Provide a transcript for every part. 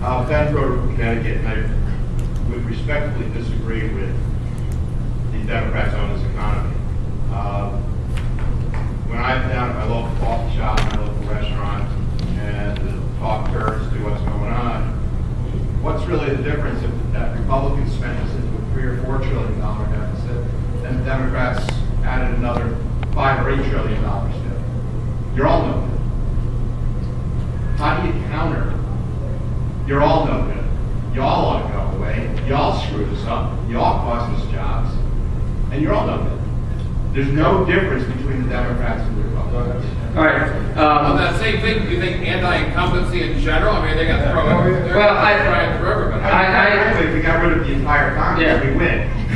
Ben Broder from Connecticut, and I would respectfully disagree with the Democrats on this economy. When I'm down at my local coffee shop, my local restaurant, and talk Curt as to what's going on, what's really the difference if that Republicans spent this into a $3 or $4 trillion deficit, and the Democrats added another $5 or $8 trillion to it? You're all no good. How do you counter? You're all no good. Y'all ought to go away. Y'all screwed us up. Y'all cost us jobs. And you're all no good. There's no difference between the Democrats and the Republicans. All right. On that same thing, do you think anti-incumbency in general? I mean, they got thrown in. Well, I if we got rid of the entire Congress, Yeah. we win. We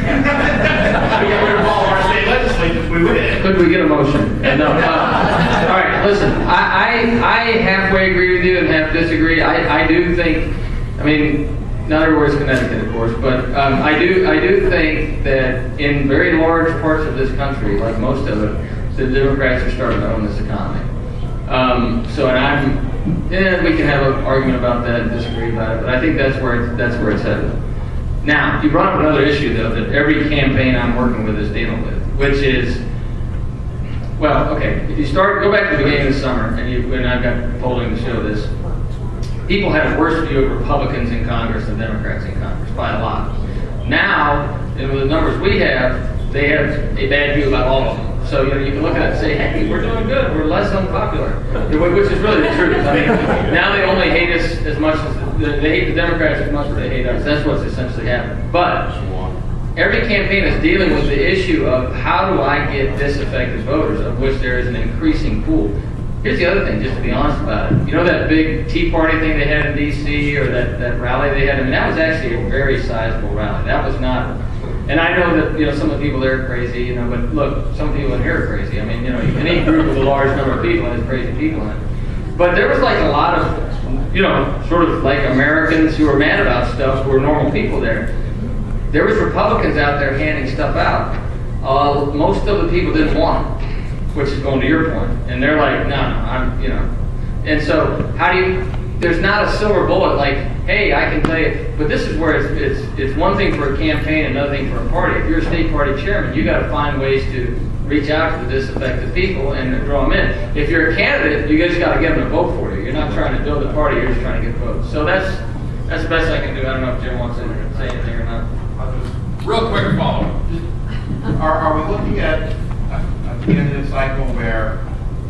get rid of all of our state legislatures, we win. Could we get a motion? No. All right, listen, I halfway agree with you and half disagree. I do think, I mean, not everywhere's Connecticut, of course, but I do think that in very large parts of this country, like most of it, the Democrats are starting to own this economy. We can have an argument about that and disagree about it, but I think that's where it's headed. Now, you brought up another issue, though, that every campaign I'm working with is dealing with, which is, well, okay, if you go back to the beginning of the summer, and I've got polling to show this, people had a worse view of Republicans in Congress than Democrats in Congress, by a lot. Now, with the numbers we have, they have a bad view about all of them. So you can look at it and say, hey, we're doing good, we're less unpopular, which is really the truth. I mean, now they only hate us as much as, they hate the Democrats as much as they hate us. That's what's essentially happening. But every campaign is dealing with the issue of how do I get disaffected voters, of which there is an increasing pool. Here's the other thing, just to be honest about it. You know that big Tea Party thing they had in D.C. or that rally they had? I mean, that was actually a very sizable rally. That was not, and I know that, some of the people there are crazy, but look, some people in here are crazy. I mean, any group with a large number of people has crazy people in it. But there was like a lot of, sort of like Americans who were mad about stuff who were normal people there. There was Republicans out there handing stuff out. Most of the people didn't want it, which is going to your point. And they're like, no, And so there's not a silver bullet like, hey, I can tell you, but this is where it's one thing for a campaign, another thing for a party. If you're a state party chairman, you got to find ways to reach out to the disaffected people and draw them in. If you're a candidate, you just got to get them to vote for you. You're not trying to build a party, you're just trying to get votes. So that's the best I can do. I don't know if Jim wants to say anything or not. Real quick follow-up. Are we looking at a candidate cycle where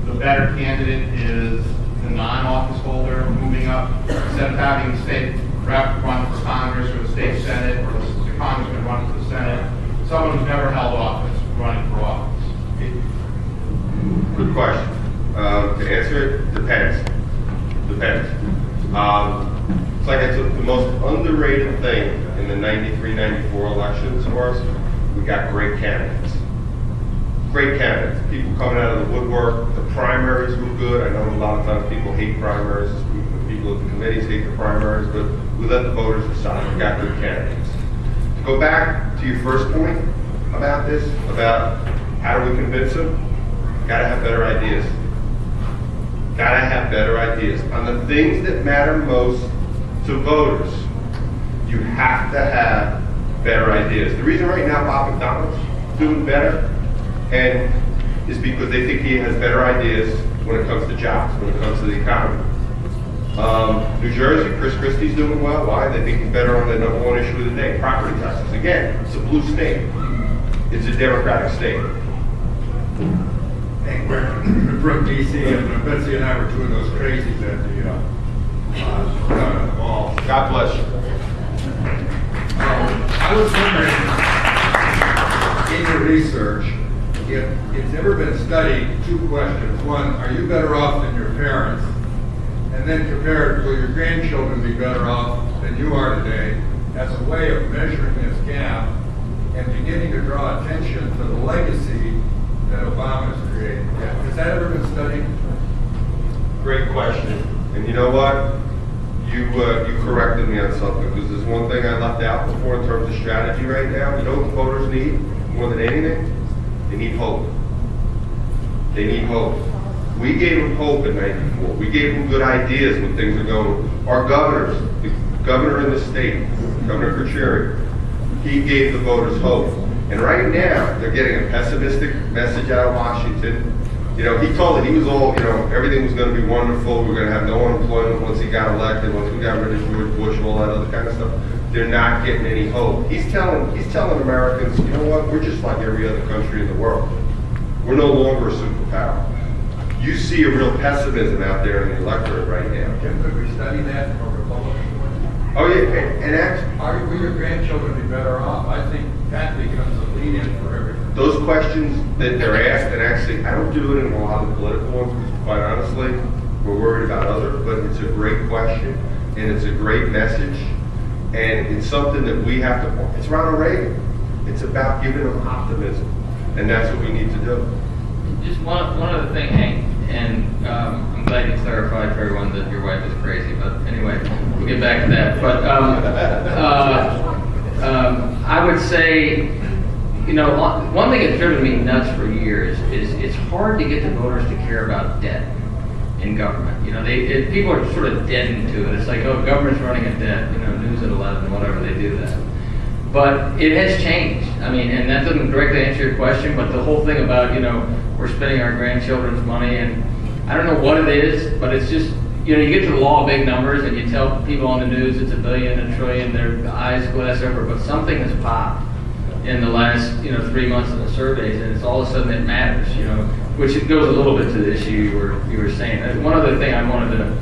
the better candidate is the non-office holder moving up, instead of having the state rep run for Congress or the state Senate, or the congressman run for the Senate, someone who's never held office running for office? Good question. To answer it, depends. It's like I took the most underrated thing in the 93, 94 elections of ours. We got great candidates. Great candidates. People coming out of the woodwork. The primaries were good. I know a lot of times people hate primaries. People at the committees hate the primaries, but we let the voters decide. We got good candidates. To go back to your first point about this, about how do we convince them? Gotta have better ideas. Gotta have better ideas. On the things that matter most to voters, you have to have better ideas. The reason right now Bob McDonald's doing better and is because they think he has better ideas when it comes to jobs, when it comes to the economy. New Jersey, Chris Christie's doing well. Why? They think he's better on the number one issue of the day, property taxes. Again, it's a blue state. It's a Democratic state. Hey, we're from D.C. and Betsy and I were two of those crazies at the ball. God bless you. I was wondering, in your research, it's never been studied, two questions. One, are you better off than your parents? And then compared, will your grandchildren be better off than you are today, as a way of measuring this gap and beginning to draw attention to the legacy that Obama has created? Has that ever been studied? Great question. And you know what? You corrected me on something, because there's one thing I left out before in terms of strategy right now. You know what the voters need more than anything? They need hope. They need hope. We gave them hope in '94. We gave them good ideas when things are going. Our governors, governor in the state, Governor Curt, he gave the voters hope. And right now, they're getting a pessimistic message out of Washington. You know, he told it, he was all, you know, everything was going to be wonderful. We're going to have no unemployment once he got elected, once we got rid of George Bush, all that other kind of stuff. They're not getting any hope. He's telling Americans, you know what, we're just like every other country in the world. We're no longer a superpower. You see a real pessimism out there in the electorate right now. Jim, could we study that from a Republican point of view? Oh yeah, and actually, Will your grandchildren be better off? I think that becomes a lead-in for everything. those questions that they're asked, and actually, I don't do it in a lot of the political ones, because quite honestly, we're worried about others, but it's a great question, and it's a great message, and it's something that we have to, it's Ronald Reagan. It's about giving them optimism, and that's what we need to do. Just one other thing, Hank, and I'm glad you clarified for everyone that your wife is crazy, but anyway, we'll get back to that. But I would say, you know, one thing that's driven me nuts for years is it's hard to get the voters to care about debt in government. You know, people are sort of deadened to it. It's like, oh, government's running a debt, you know, news at 11, whatever, they do that. But it has changed. I mean, and that doesn't directly answer your question, but the whole thing about, you know, we're spending our grandchildren's money, and I don't know what it is, but it's just, you know, you get to the law of big numbers, and you tell people on the news it's $1 billion, $1 trillion, their eyes glass over, but something has popped in the last, you know, 3 months of the surveys, and it's all of a sudden it matters, you know, which it goes a little bit to the issue you were saying. And one other thing I wanted to,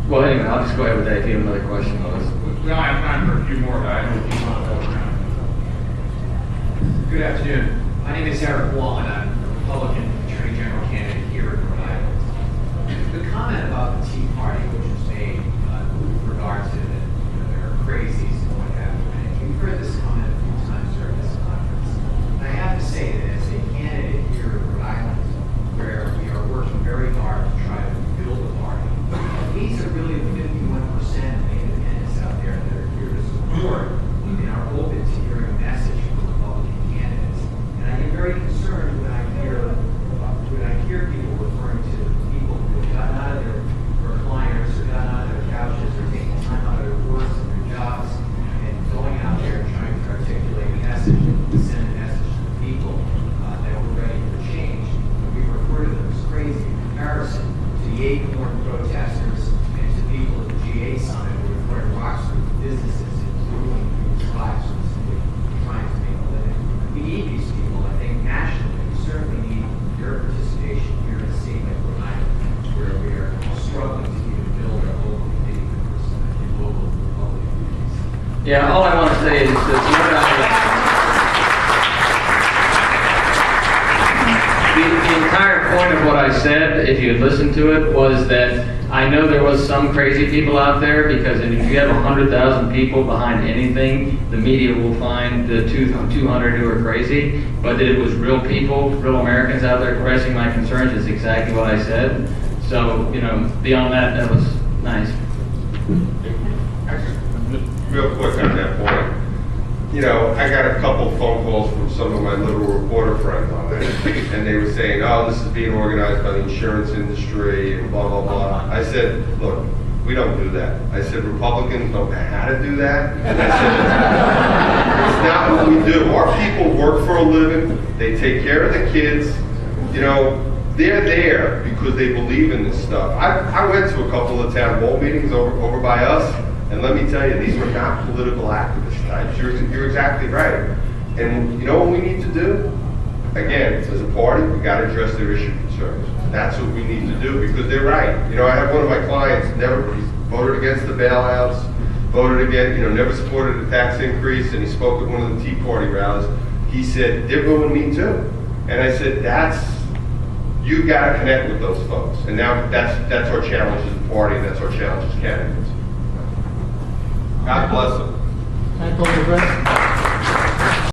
well, anyway, I'll just go ahead with that if you have another question, Lois. We don't have time for a few more guys. Good afternoon. My name is Eric Wall, and I'm a Republican Attorney General candidate here in Rhode Island. The comment about the Tea Party, which was made with regard to that, you know, there are crazies and what have you, and we've heard this comment a few times during this conference. And I have to say that as a candidate here in Rhode Island, where we are working very hard to try to build a party, these are really the 51% of the independents out there that are here to support and are open to hearing a message from Republican candidates. And I get very concerned when I hear people referring to people who have gotten out of their recliners or gotten out of their couches or taking time out of their works and their jobs and going out there and trying to articulate a message and send a message to the people that we're ready for change. And we refer to them as crazy in comparison to the acorn protesters and to people at the GA summit who are throwing rocks through businesses and ruining people's lives and simply trying to make a living. We need these people, I think, nationally. We certainly need your participation here in a state like Rhode Island, where we are struggling to even build our local committee members and local Republican committees. Yeah, all I want to say is that the entire point of what I said, if you had listened to it, was that I know there was some crazy people out there, because if you have 100,000 people behind anything, the media will find the 200 who are crazy, but that it was real people, real Americans out there expressing my concerns is exactly what I said. So, you know, beyond that, that was nice. Real quick on that point. You know, I got a couple phone calls from some of my liberal reporter friends on that, and they were saying, oh, this is being organized by the insurance industry and blah, blah, blah. I said, look, we don't do that. I said, Republicans don't know how to do that. And I said, it's not what we do. Our people work for a living. They take care of the kids. You know, they're there because they believe in this stuff. I went to a couple of town hall meetings over by us, and let me tell you, these were not political activist types. You're exactly right. And you know what we need to do? Again, as a party, we got to address their issue concerns. That's what we need to do, because they're right. You know, I have one of my clients never voted against the bailouts, voted against, you know, never supported a tax increase, and he spoke at one of the Tea Party rallies. He said, they're booing me too. And I said, you've got to connect with those folks. And now that's our challenge as a party, and that's our challenge as candidates. God bless them. Thank you, President.